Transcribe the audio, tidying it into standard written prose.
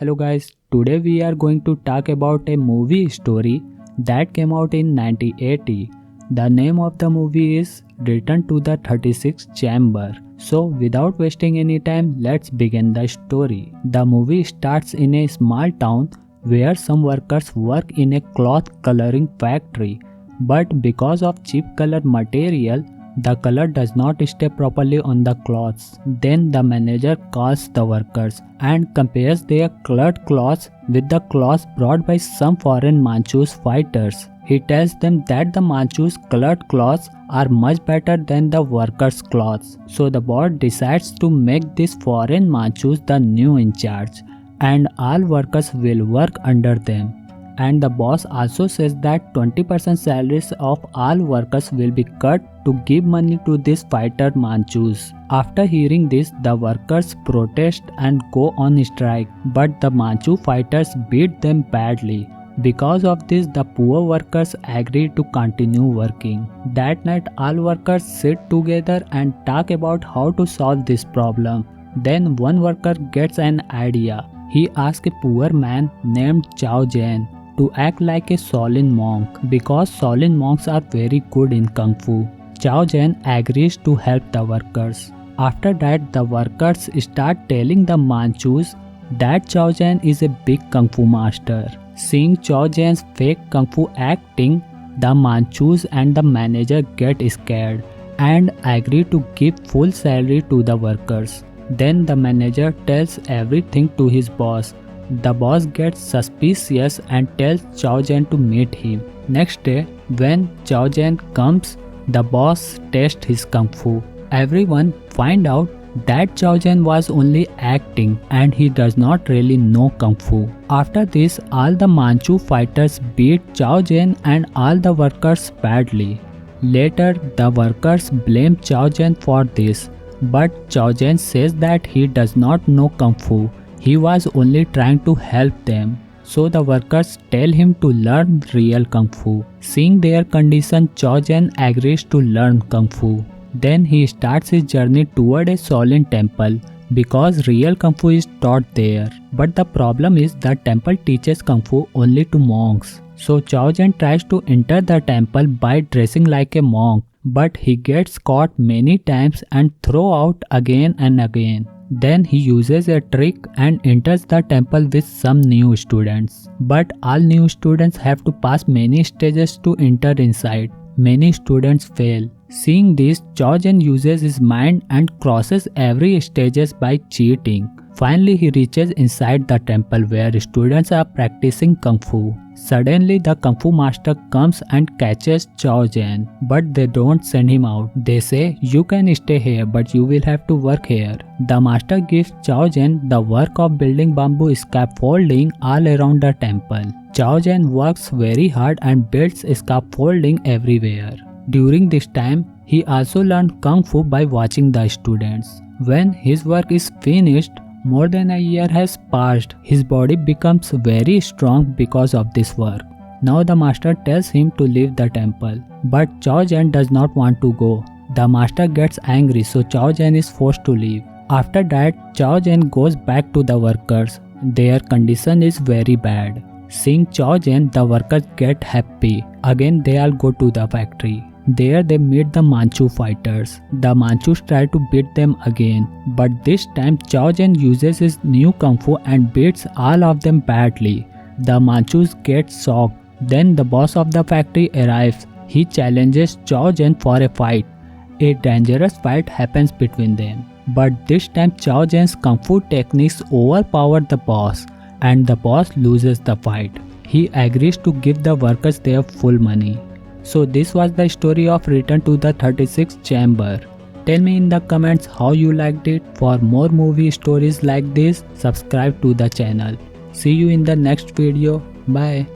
Hello guys, today we are going to talk about a movie story that came out in 1980. The name of the movie is Return to the 36th Chamber. So without wasting any time, let's begin the story. The movie starts in a small town where some workers work in a cloth coloring factory. But because of cheap colored material, the color does not stay properly on the cloths. Then the manager calls the workers and compares their colored cloths with the cloths brought by some foreign Manchus fighters. He tells them that the Manchus colored cloths are much better than the workers' cloths. So the board decides to make these foreign Manchus the new in charge, and all workers will work under them. And the boss also says that 20% salaries of all workers will be cut to give money to these fighter Manchus. After hearing this, the workers protest and go on strike, but the Manchu fighters beat them badly. Because of this, the poor workers agree to continue working. That night, all workers sit together and talk about how to solve this problem. Then one worker gets an idea. He asks a poor man named Chao Jian to act like a Shaolin monk because Shaolin monks are very good in Kung Fu. Chao Jian agrees to help the workers. After that, the workers start telling the Manchus that Chao Jian is a big Kung Fu master. Seeing Chao Jian's fake Kung Fu acting, the Manchus and the manager get scared and agree to give full salary to the workers. Then the manager tells everything to his boss. The boss gets suspicious and tells Chao Jian to meet him. Next day, when Chao Jian comes, the boss tests his Kung Fu. Everyone find out that Chao Jian was only acting and he does not really know Kung Fu. After this, all the Manchu fighters beat Chao Jian and all the workers badly. Later, the workers blame Chao Jian for this, but Chao Jian says that he does not know Kung Fu. He was only trying to help them. So the workers tell him to learn real Kung Fu. Seeing their condition, Chao Jian agrees to learn Kung Fu. Then he starts his journey toward a Shaolin temple because real Kung Fu is taught there. But the problem is the temple teaches Kung Fu only to monks. So Chao Jian tries to enter the temple by dressing like a monk, but he gets caught many times and thrown out again and again. Then he uses a trick and enters the temple with some new students. But all new students have to pass many stages to enter inside. Many students fail. Seeing this, Chao Jian uses his mind and crosses every stages by cheating. Finally, he reaches inside the temple where students are practicing Kung Fu. Suddenly, the Kung Fu master comes and catches Chao Jian, but they don't send him out. They say, "You can stay here, but you will have to work here." The master gives Chao Jian the work of building bamboo scaffolding all around the temple. Chao Jian works very hard and builds scaffolding everywhere. During this time, he also learned Kung Fu by watching the students. When his work is finished, more than a year has passed. His body becomes very strong because of this work. Now the master tells him to leave the temple, but Chao Jian does not want to go. The master gets angry, so Chao Jian is forced to leave. After that, Chao Jian goes back to the workers. Their condition is very bad. Seeing Chao Jian, the workers get happy. Again they all go to the factory. There they meet the Manchu fighters. The Manchus try to beat them again, but this time Chao Jian uses his new Kung Fu and beats all of them badly. The Manchus get shocked. Then the boss of the factory arrives. He challenges Chao Jian for a fight. A dangerous fight happens between them. But this time Chao Jian's Kung Fu techniques overpower the boss, and the boss loses the fight. He agrees to give the workers their full money. So this was the story of Return to the 36th Chamber. Tell me in the comments how you liked it. For more movie stories like this, subscribe to the channel. See you in the next video. Bye.